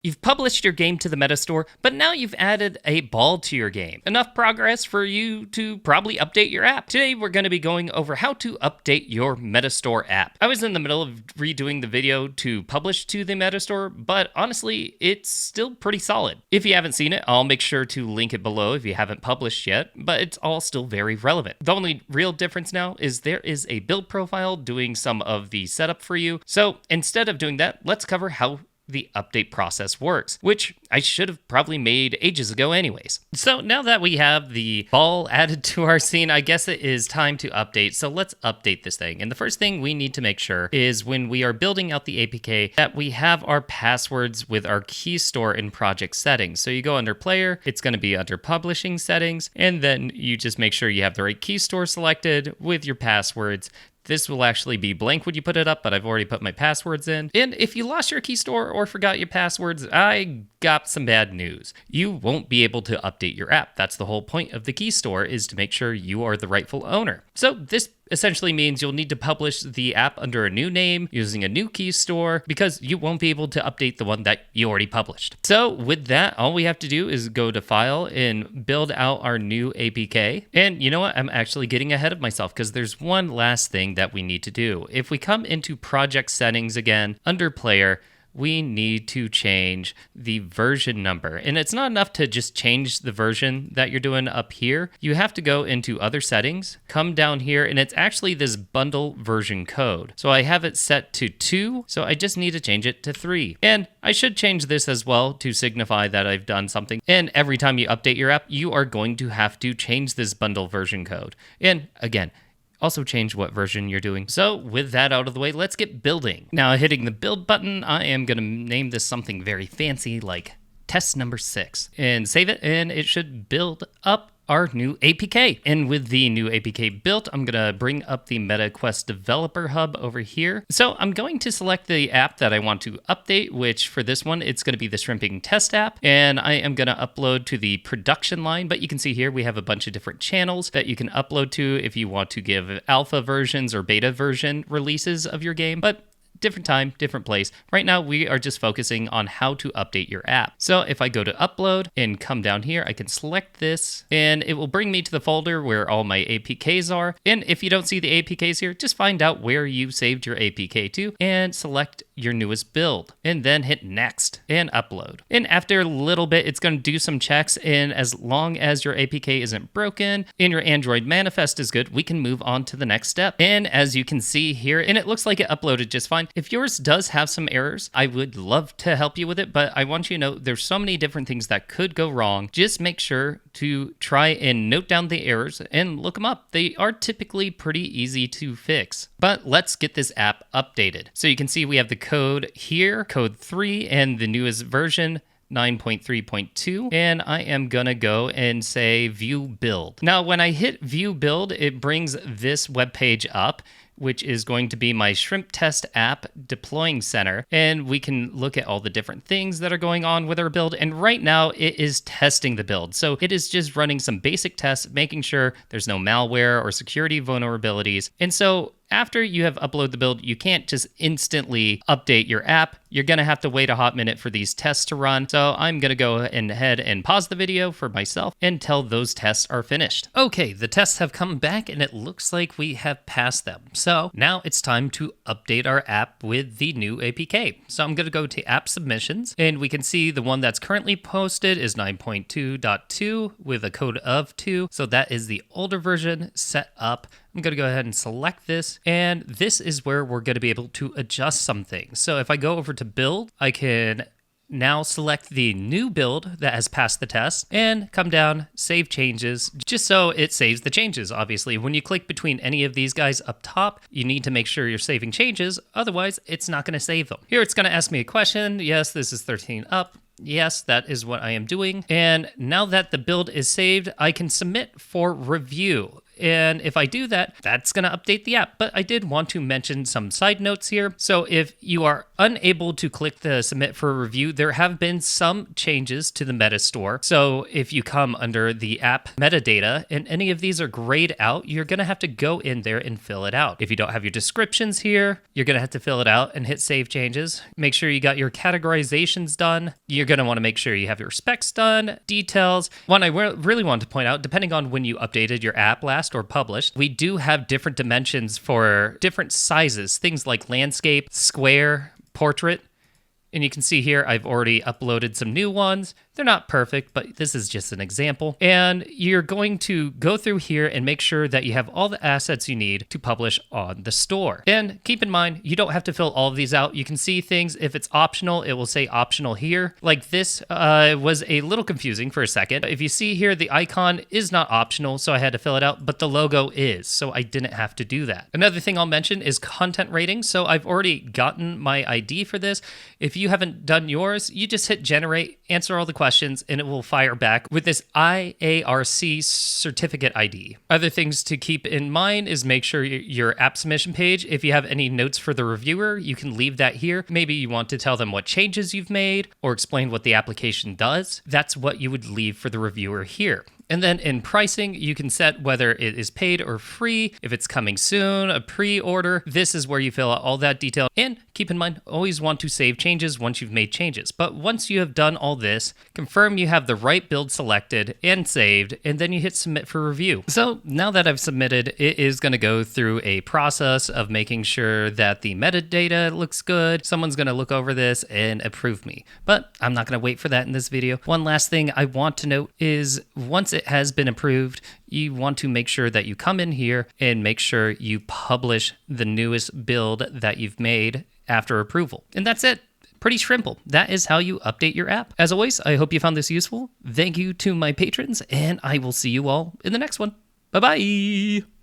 You've published your game to the Metastore, but now you've added a ball to your game. Enough progress for you to probably update your app. Today, we're going to be going over how to update your Metastore app. I was in the middle of redoing the video to publish to the Metastore, but honestly, it's still pretty solid. If you haven't seen it, I'll make sure to link it below if you haven't published yet, but it's all still very relevant. The only real difference now is there is a build profile doing some of the setup for you. So instead of doing that, let's cover how the update process works, which I should have probably made ages ago anyways. So now that we have the ball added to our scene, I guess it is time to update. So let's update this thing. And the first thing we need to make sure is when we are building out the APK that we have our passwords with our key store in project settings. So you go under player, it's going to be under publishing settings, and then you just make sure you have the right key store selected with your passwords. This will actually be blank when you put it up, but I've already put my passwords in. And if you lost your key store or forgot your passwords, I got some bad news. You won't be able to update your app. That's the whole point of the key store, is to make sure you are the rightful owner. So this essentially means you'll need to publish the app under a new name using a new key store because you won't be able to update the one that you already published. So with that, all we have to do is go to File and build out our new APK. And you know what? I'm actually getting ahead of myself because there's one last thing that we need to do. If we come into project settings again, under player, we need to change the version number. And it's not enough to just change the version that you're doing up here. You have to go into other settings, come down here, and it's actually this bundle version code. So I have it set to 2, so I just need to change it to 3. And I should change this as well to signify that I've done something. And every time you update your app, you are going to have to change this bundle version code. And again, also change what version you're doing. So with that out of the way, let's get building. Now hitting the build button, I am gonna name this something very fancy like test number 6 and save it, and it should build up our new APK. And with the new APK built, I'm gonna bring up the MetaQuest Developer Hub over here. So I'm going to select the app that I want to update, which for this one, it's gonna be the Shrimping test app. And I am gonna upload to the production line, but you can see here we have a bunch of different channels that you can upload to if you want to give alpha versions or beta version releases of your game. But different time, different place. Right now, we are just focusing on how to update your app. So if I go to upload and come down here, I can select this and it will bring me to the folder where all my APKs are. And if you don't see the APKs here, just find out where you saved your APK to and select your newest build and then hit next and upload. And after a little bit, it's going to do some checks. And as long as your APK isn't broken and your Android manifest is good, we can move on to the next step. And as you can see here, and it looks like it uploaded just fine. If yours does have some errors, I would love to help you with it, but I want you to know there's so many different things that could go wrong. Just make sure to try and note down the errors and look them up. They are typically pretty easy to fix. But let's get this app updated. So you can see we have the code here, code 3, and the newest version, 9.3.2, and I am gonna go and say view build. Now, when I hit view build, it brings this web page up, which is going to be my Shrimp Test app deploying center. And we can look at all the different things that are going on with our build. And right now it is testing the build. So it is just running some basic tests, making sure there's no malware or security vulnerabilities. And so after you have uploaded the build, you can't just instantly update your app. You're gonna have to wait a hot minute for these tests to run. So I'm gonna go ahead and pause the video for myself until those tests are finished. Okay, the tests have come back and it looks like we have passed them. So now it's time to update our app with the new APK. So I'm gonna go to app submissions and we can see the one that's currently posted is 9.2.2 with a code of 2. So that is the older version set up. I'm going to go ahead and select this, and this is where we're going to be able to adjust some things. So if I go over to build, I can now select the new build that has passed the test and come down, save changes, just so it saves the changes. Obviously, when you click between any of these guys up top, you need to make sure you're saving changes. Otherwise, it's not going to save them. Here, it's going to ask me a question. Yes, this is 13 up. Yes, that is what I am doing. And now that the build is saved, I can submit for review. And if I do that, that's going to update the app. But I did want to mention some side notes here. So if you are unable to click the submit for review, there have been some changes to the meta store. So if you come under the app metadata and any of these are grayed out, you're going to have to go in there and fill it out. If you don't have your descriptions here, you're going to have to fill it out and hit save changes. Make sure you got your categorizations done. You're going to want to make sure you have your specs done, details. One I really want to point out, depending on when you updated your app last or published, we do have different dimensions for different sizes, things like landscape, square, portrait. And you can see here, I've already uploaded some new ones. They're not perfect, but this is just an example. And you're going to go through here and make sure that you have all the assets you need to publish on the store. And keep in mind, you don't have to fill all of these out. You can see things, if it's optional, it will say optional here. Like this was a little confusing for a second. If you see here, the icon is not optional, so I had to fill it out, but the logo is, so I didn't have to do that. Another thing I'll mention is content rating. So I've already gotten my ID for this. If you haven't done yours, you just hit generate, answer all the questions, and it will fire back with this IARC certificate ID. Other things to keep in mind is make sure your app submission page, if you have any notes for the reviewer, you can leave that here. Maybe you want to tell them what changes you've made or explain what the application does. That's what you would leave for the reviewer here. And then in pricing, you can set whether it is paid or free, if it's coming soon, a pre-order. This is where you fill out all that detail. And keep in mind, always want to save changes once you've made changes. But once you have done all this, confirm you have the right build selected and saved, and then you hit submit for review. So now that I've submitted, it is going to go through a process of making sure that the metadata looks good. Someone's going to look over this and approve me. But I'm not going to wait for that in this video. One last thing I want to note is once it has been approved, you want to make sure that you come in here and make sure you publish the newest build that you've made after approval. And that's it. Pretty shrimple. That is how you update your app. As always, I hope you found this useful. Thank you to my patrons, and I will see you all in the next one. Bye-bye.